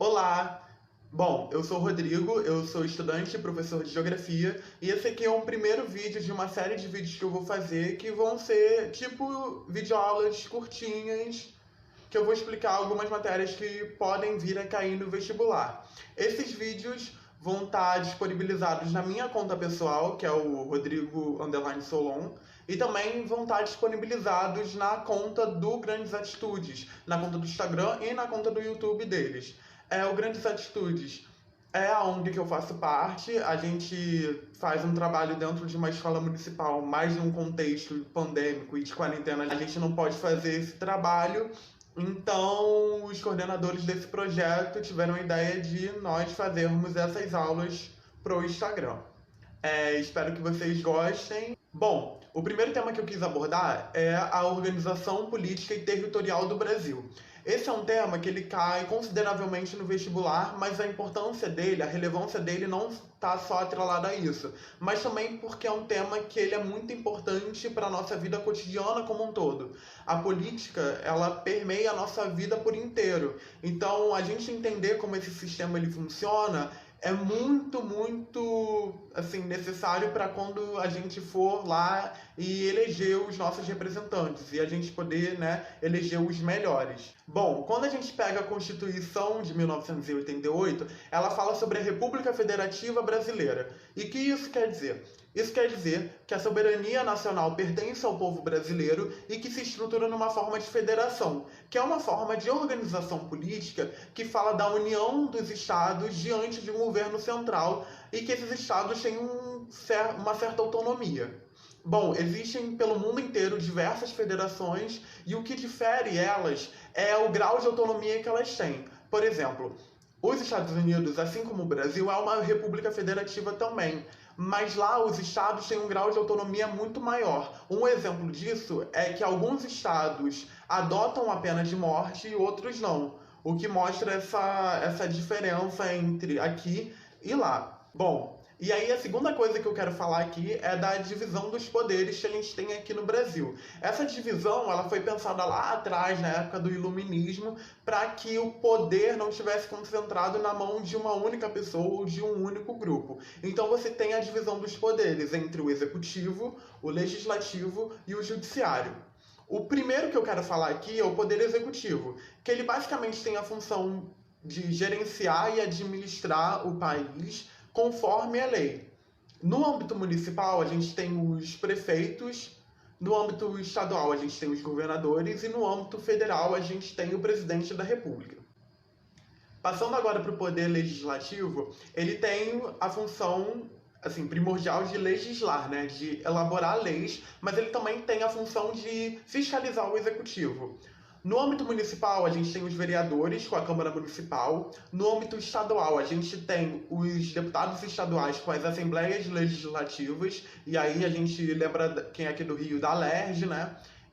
Olá! Bom, eu sou o Rodrigo, eu sou estudante e professor de Geografia, e esse aqui é um primeiro vídeo de uma série de vídeos que eu vou fazer, que vão ser tipo videoaulas curtinhas, que eu vou explicar algumas matérias que podem vir a cair no vestibular. Esses vídeos vão estar disponibilizados na minha conta pessoal, que é o Rodrigo_Solon, e também vão estar disponibilizados na conta do Grandes Atitudes, na conta do Instagram e na conta do YouTube deles. O Grandes Atitudes é a ONG que eu faço parte. A gente faz um trabalho dentro de uma escola municipal, mais num contexto pandêmico e de quarentena. A gente não pode fazer esse trabalho, então os coordenadores desse projeto tiveram a ideia de nós fazermos essas aulas pro Instagram. Espero que vocês gostem. Bom, o primeiro tema que eu quis abordar é a organização política e territorial do Brasil. Esse é um tema que ele cai consideravelmente no vestibular, mas a importância dele, a relevância dele não está só atrelada a isso, mas também porque é um tema que ele é muito importante para a nossa vida cotidiana como um todo. A política, ela permeia a nossa vida por inteiro. Então, a gente entender como esse sistema ele funciona é muito assim, necessário para quando a gente for lá e eleger os nossos representantes e a gente poder, eleger os melhores. Bom, quando a gente pega a Constituição de 1988, ela fala sobre a República Federativa Brasileira. E o que isso quer dizer? Isso quer dizer que a soberania nacional pertence ao povo brasileiro e que se estrutura numa forma de federação, que é uma forma de organização política que fala da união dos estados diante de um governo central e que esses estados têm uma certa autonomia. Bom, existem pelo mundo inteiro diversas federações e o que difere elas é o grau de autonomia que elas têm. Por exemplo, os Estados Unidos, assim como o Brasil, é uma república federativa também, mas lá os estados têm um grau de autonomia muito maior. Um exemplo disso é que alguns estados adotam a pena de morte e outros não, o que mostra essa diferença entre aqui e lá. Bom, e aí a segunda coisa que eu quero falar aqui é da divisão dos poderes que a gente tem aqui no Brasil. Essa divisão ela foi pensada lá atrás, na época do Iluminismo, para que o poder não estivesse concentrado na mão de uma única pessoa ou de um único grupo. Então você tem a divisão dos poderes entre o executivo, o legislativo e o judiciário. O primeiro que eu quero falar aqui é o poder executivo, que ele basicamente tem a função de gerenciar e administrar o país conforme a lei. No âmbito municipal, a gente tem os prefeitos, no âmbito estadual, a gente tem os governadores e no âmbito federal, a gente tem o presidente da República. Passando agora para o poder legislativo, ele tem a função primordial de legislar, de elaborar leis, mas ele também tem a função de fiscalizar o executivo. No âmbito municipal, a gente tem os vereadores com a Câmara Municipal. No âmbito estadual, a gente tem os deputados estaduais com as assembleias legislativas. E aí a gente lembra quem é aqui do Rio, da Alerj,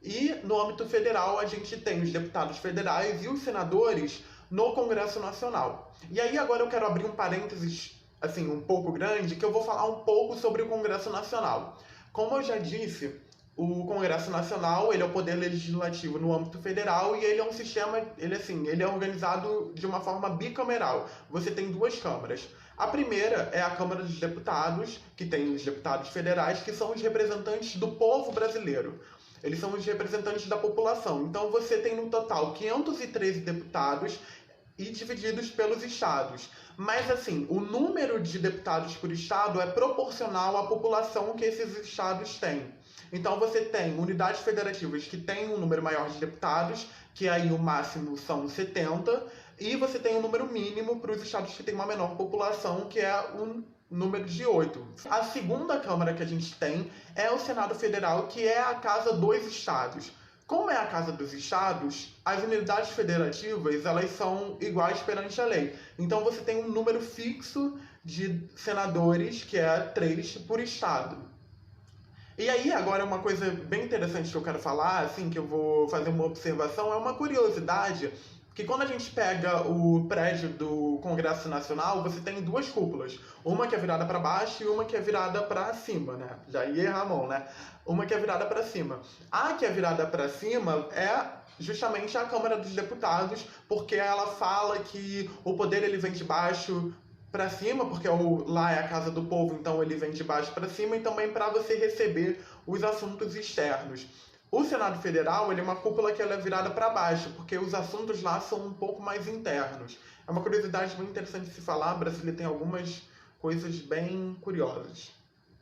E no âmbito federal, a gente tem os deputados federais e os senadores no Congresso Nacional. E aí agora eu quero abrir um parênteses um pouco grande, que eu vou falar um pouco sobre o Congresso Nacional. Como eu já disse, o Congresso Nacional, ele é o poder legislativo no âmbito federal e ele é um sistema, ele é organizado de uma forma bicameral. Você tem duas câmaras. A primeira é a Câmara dos Deputados, que tem os deputados federais, que são os representantes do povo brasileiro. Eles são os representantes da população. Então você tem no total 513 deputados e divididos pelos estados. Mas o número de deputados por estado é proporcional à população que esses estados têm. Então você tem unidades federativas que têm um número maior de deputados, que aí o máximo são 70, e você tem um número mínimo para os estados que têm uma menor população, que é um número de 8. A segunda Câmara que a gente tem é o Senado Federal, que é a casa dos estados. Como é a casa dos estados, as unidades federativas elas são iguais perante a lei. Então você tem um número fixo de senadores, que é 3 por estado. E aí, agora, uma coisa bem interessante que eu quero falar, que eu vou fazer uma observação, é uma curiosidade, que quando a gente pega o prédio do Congresso Nacional, você tem duas cúpulas. Uma que é virada para baixo e uma que é virada para cima, Já ia errar a mão, Uma que é virada para cima. A que é virada para cima é justamente a Câmara dos Deputados, porque ela fala que o poder ele vem de baixo para cima, porque lá é a casa do povo, então ele vem de baixo para cima, e também para você receber os assuntos externos. O Senado Federal ele é uma cúpula que ela é virada para baixo, porque os assuntos lá são um pouco mais internos. É uma curiosidade bem interessante de se falar, Brasília tem algumas coisas bem curiosas.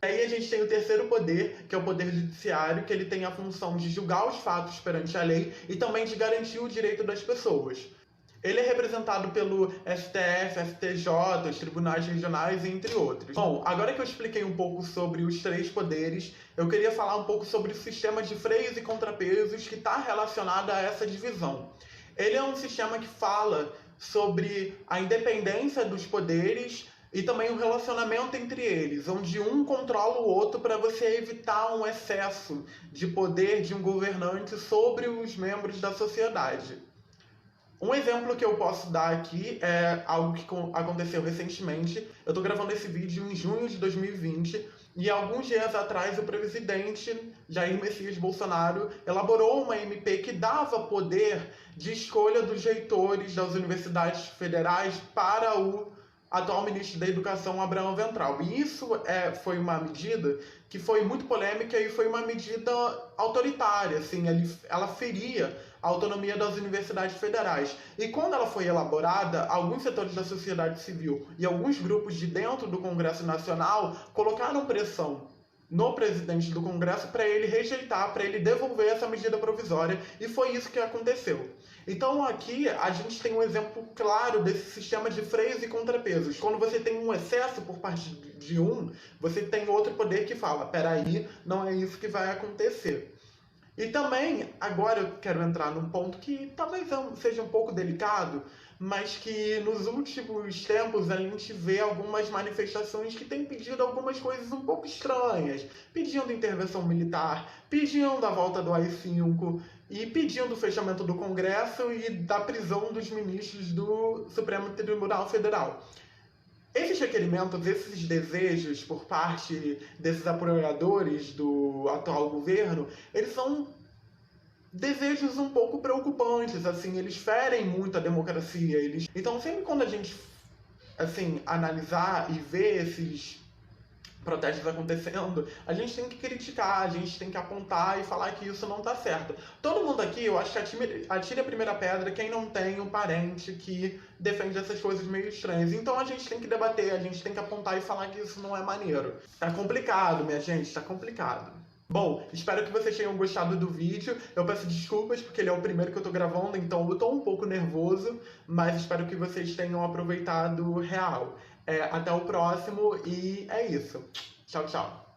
Aí a gente tem o terceiro poder, que é o poder judiciário, que ele tem a função de julgar os fatos perante a lei e também de garantir o direito das pessoas. Ele é representado pelo STF, STJ, os tribunais regionais, entre outros. Bom, agora que eu expliquei um pouco sobre os três poderes, eu queria falar um pouco sobre o sistema de freios e contrapesos que está relacionado a essa divisão. Ele é um sistema que fala sobre a independência dos poderes e também o relacionamento entre eles, onde um controla o outro para você evitar um excesso de poder de um governante sobre os membros da sociedade. Um exemplo que eu posso dar aqui é algo que aconteceu recentemente. Eu estou gravando esse vídeo em junho de 2020 e alguns dias atrás o presidente Jair Messias Bolsonaro elaborou uma MP que dava poder de escolha dos reitores das universidades federais para o atual ministro da Educação, Abraham Weintraub. E isso foi uma medida que foi muito polêmica e foi uma medida autoritária, assim, ela feria a autonomia das universidades federais. E quando ela foi elaborada, alguns setores da sociedade civil e alguns grupos de dentro do Congresso Nacional colocaram pressão no presidente do Congresso para ele rejeitar, para ele devolver essa medida provisória, e foi isso que aconteceu. Então aqui a gente tem um exemplo claro desse sistema de freios e contrapesos. Quando você tem um excesso por parte de um, você tem outro poder que fala, peraí, não é isso que vai acontecer. E também, agora eu quero entrar num ponto que talvez seja um pouco delicado, mas que nos últimos tempos a gente vê algumas manifestações que têm pedido algumas coisas um pouco estranhas, pedindo intervenção militar, pedindo a volta do AI-5 e pedindo o fechamento do Congresso e da prisão dos ministros do Supremo Tribunal Federal. Esses requerimentos, esses desejos por parte desses apoiadores do atual governo, eles são desejos um pouco preocupantes, assim, eles ferem muito a democracia. Então, sempre quando a gente analisar e ver esses protestos acontecendo, a gente tem que criticar, a gente tem que apontar e falar que isso não está certo. Todo mundo aqui, eu acho que atire a primeira pedra quem não tem um parente que defende essas coisas meio estranhas. Então a gente tem que debater, a gente tem que apontar e falar que isso não é maneiro. Tá complicado, minha gente, tá complicado. Bom, espero que vocês tenham gostado do vídeo. Eu peço desculpas porque ele é o primeiro que eu tô gravando, então eu tô um pouco nervoso, mas espero que vocês tenham aproveitado real. Até o próximo e é isso. Tchau, tchau.